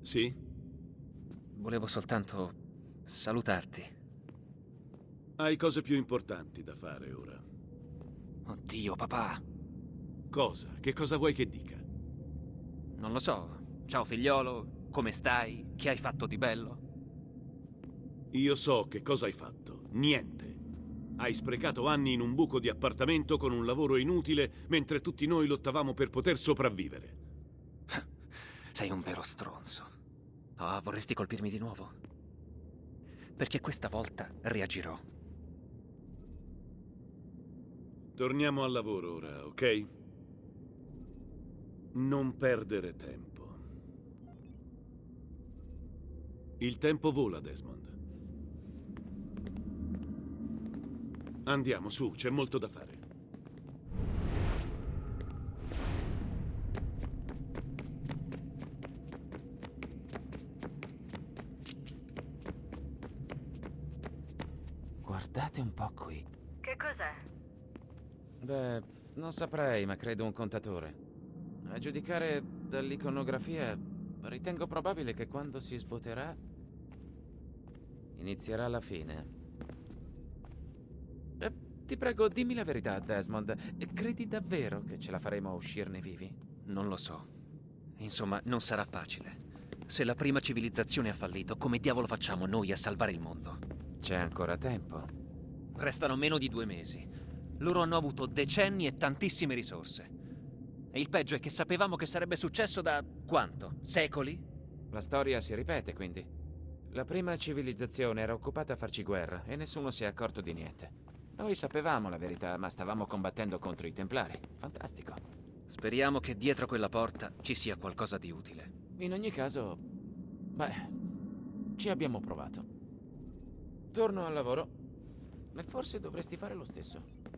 Sì? Volevo soltanto salutarti. Hai cose più importanti da fare ora. Oddio, papà. Cosa? Che cosa vuoi che dica? Non lo so. Ciao figliolo, come stai? Che hai fatto di bello? Io so che cosa hai fatto. Niente. Hai sprecato anni in un buco di appartamento con un lavoro inutile mentre tutti noi lottavamo per poter sopravvivere. Sei un vero stronzo. Ah, vorresti colpirmi di nuovo? Perché questa volta reagirò. Torniamo al lavoro ora, ok? Non perdere tempo. Il tempo vola, Desmond. Andiamo, su, c'è molto da fare. Guardate un po' qui. Che cos'è? Beh, non saprei, ma credo un contatore. A giudicare dall'iconografia, ritengo probabile che quando si svuoterà, inizierà la fine. Ti prego, dimmi la verità, Desmond. Credi davvero che ce la faremo a uscirne vivi? Non lo so. Insomma, non sarà facile. Se la prima civilizzazione ha fallito, come diavolo facciamo noi a salvare il mondo? C'è ancora tempo. Restano meno di 2 mesi. Loro hanno avuto decenni e tantissime risorse. E il peggio è che sapevamo che sarebbe successo da... quanto? Secoli? La storia si ripete, quindi. La prima civilizzazione era occupata a farci guerra e nessuno si è accorto di niente. Noi sapevamo la verità, ma stavamo combattendo contro i Templari. Fantastico. Speriamo che dietro quella porta ci sia qualcosa di utile. In ogni caso, beh, ci abbiamo provato. Torno al lavoro. E forse dovresti fare lo stesso.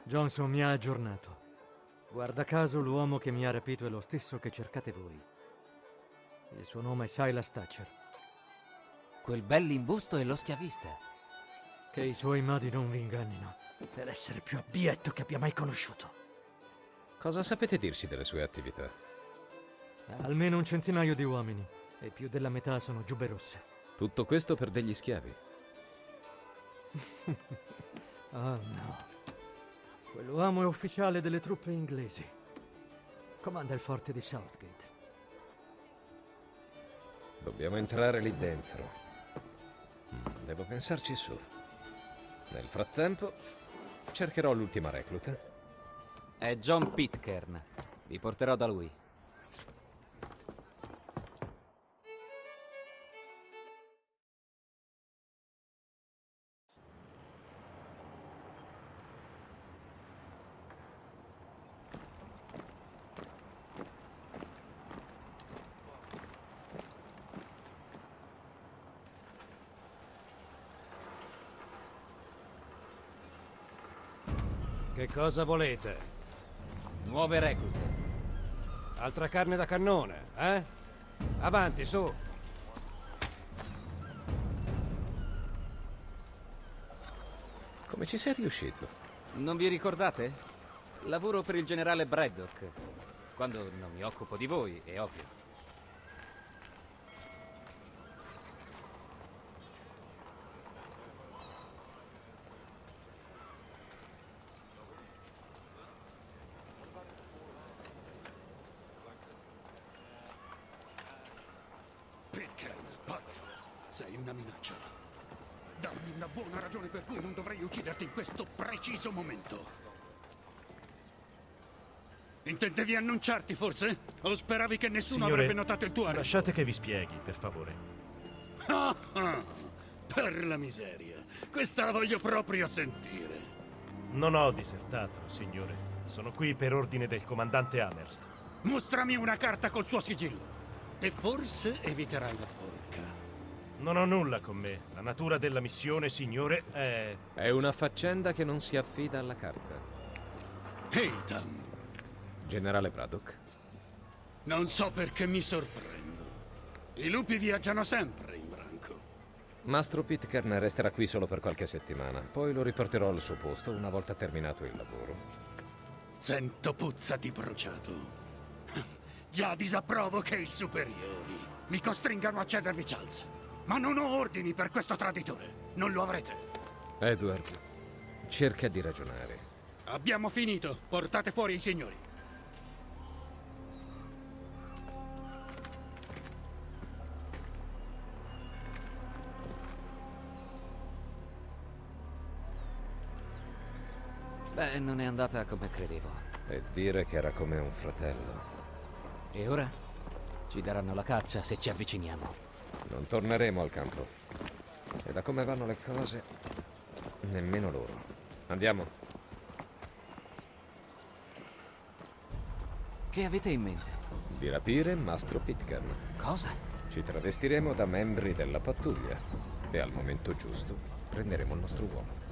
Johnson mi ha aggiornato. Guarda caso l'uomo che mi ha rapito è lo stesso che cercate voi. Il suo nome è Silas Thatcher. Quel bell'imbusto è lo schiavista. Che i suoi modi non vi ingannino. Per essere più abietto che abbia mai conosciuto. Cosa sapete dirci delle sue attività? Ha almeno un centinaio di uomini. E più della metà sono giubbe rosse. Tutto questo per degli schiavi. Oh no. Quell'uomo è ufficiale delle truppe inglesi. comanda il forte di Southgate. Dobbiamo entrare lì dentro. Devo pensarci su. Nel frattempo, cercherò l'ultima recluta. È John Pitcairn. Vi porterò da lui. Che cosa volete? Nuove reclute. Altra carne da cannone, eh? Avanti, su! Come ci sei riuscito? Non vi ricordate? Lavoro per il generale Braddock. Quando non mi occupo di voi, è ovvio. Pitcairn, pazzo! Sei una minaccia. Dammi una buona ragione per cui non dovrei ucciderti in questo preciso momento. Intendevi annunciarti, forse? O speravi che nessuno Signore, avrebbe notato il tuo arrivo? Lasciate che vi spieghi, per favore. Ah, ah, per la miseria. Questa la voglio proprio sentire. Non ho disertato, signore. Sono qui per ordine del comandante Amherst. Mostrami una carta col suo sigillo. E forse eviterai la forca. Non ho nulla con me. La natura della missione, signore, è... È una faccenda che non si affida alla carta. Haytham, Generale Braddock? non so perché mi sorprendo. I lupi viaggiano sempre in branco. Mastro Pitcairn resterà qui solo per qualche settimana, poi lo riporterò al suo posto una volta terminato il lavoro. Sento puzza di bruciato. Già disapprovo che i superiori mi costringano a cedervi Charles. Ma non ho ordini per questo traditore. Non lo avrete. Edward, cerca di ragionare. Abbiamo finito. Portate fuori i signori. Beh, non è andata come credevo. E dire che era come un fratello. E ora? Ci daranno la caccia se ci avviciniamo. Non torneremo al campo. E da come vanno le cose, nemmeno loro. Andiamo. Che avete in mente? Di rapire Mastro Pitcairn. Cosa? Ci travestiremo da membri della pattuglia. E al momento giusto prenderemo il nostro uomo.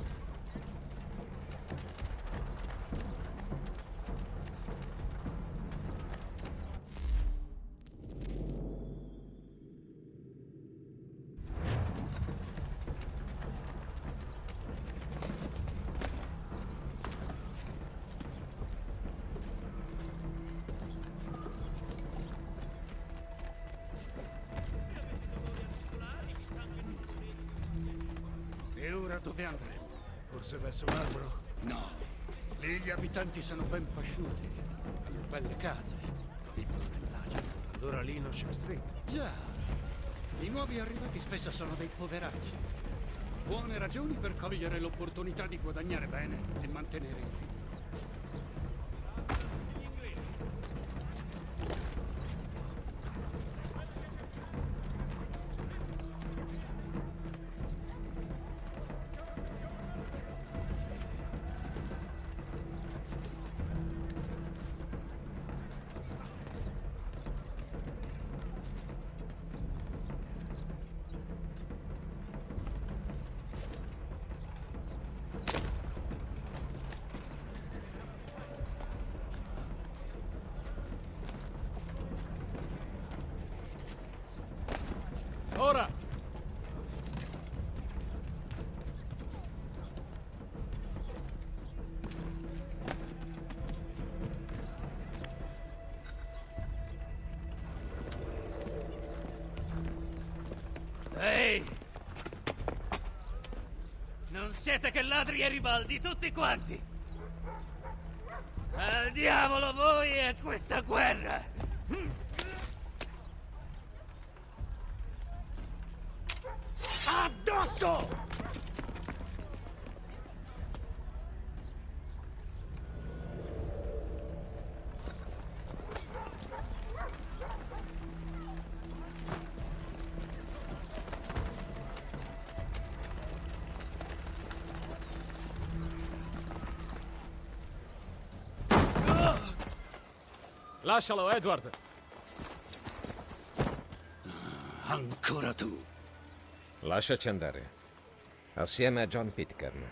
E ora dove andremo? Forse verso Marlborough? No. Lì gli abitanti sono ben pasciuti. Hanno belle case. Vivono nell'agio. Allora lì in Ocean Street. Già. I nuovi arrivati spesso sono dei poveracci. Buone ragioni per cogliere l'opportunità di guadagnare bene e mantenere il figlio. Ora! Ehi! Non siete che ladri e ribaldi tutti quanti! Al diavolo voi e questa guerra! Addosso! Lascialo, Edward! Ancora tu. Lasciaci andare. Assieme a John Pitcairn.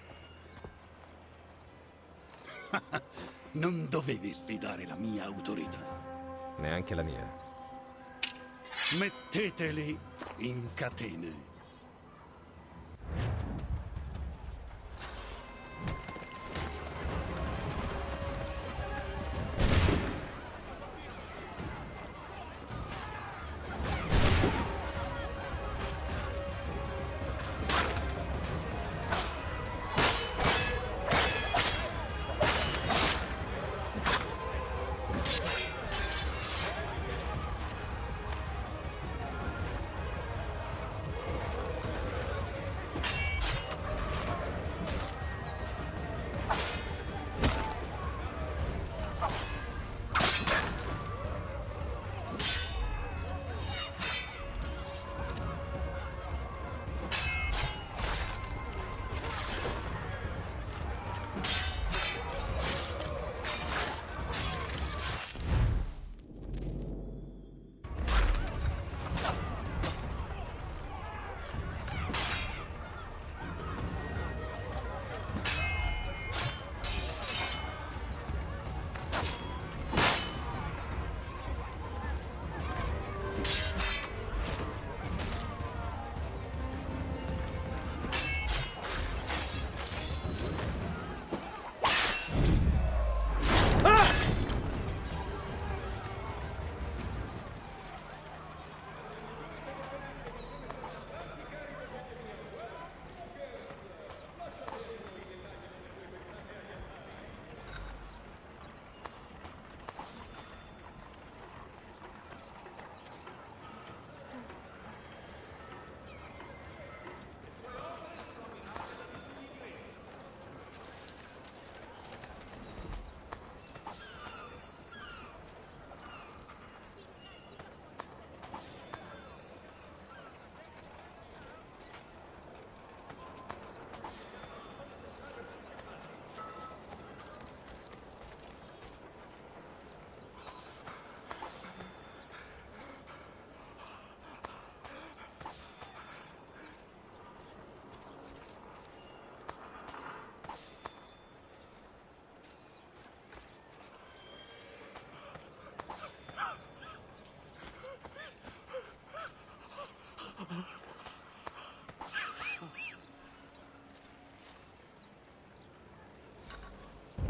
Non dovevi sfidare la mia autorità. Neanche la mia. Metteteli in catene.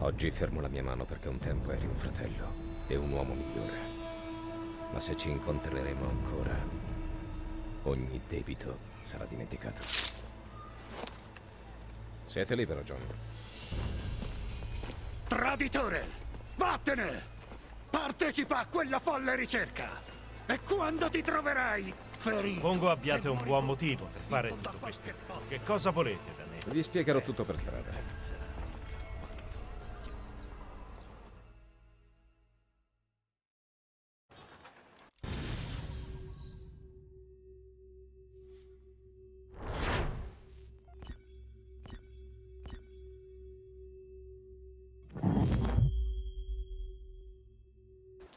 Oggi fermo la mia mano perché un tempo eri un fratello e un uomo migliore. Ma se ci incontreremo ancora, ogni debito sarà dimenticato. Siete libero, John. Traditore! Vattene! Partecipa a quella folle ricerca! E quando ti troverai ferito... Suppongo abbiate un buon motivo per fare tutto questo. Che cosa volete da me? Vi spiegherò tutto per strada.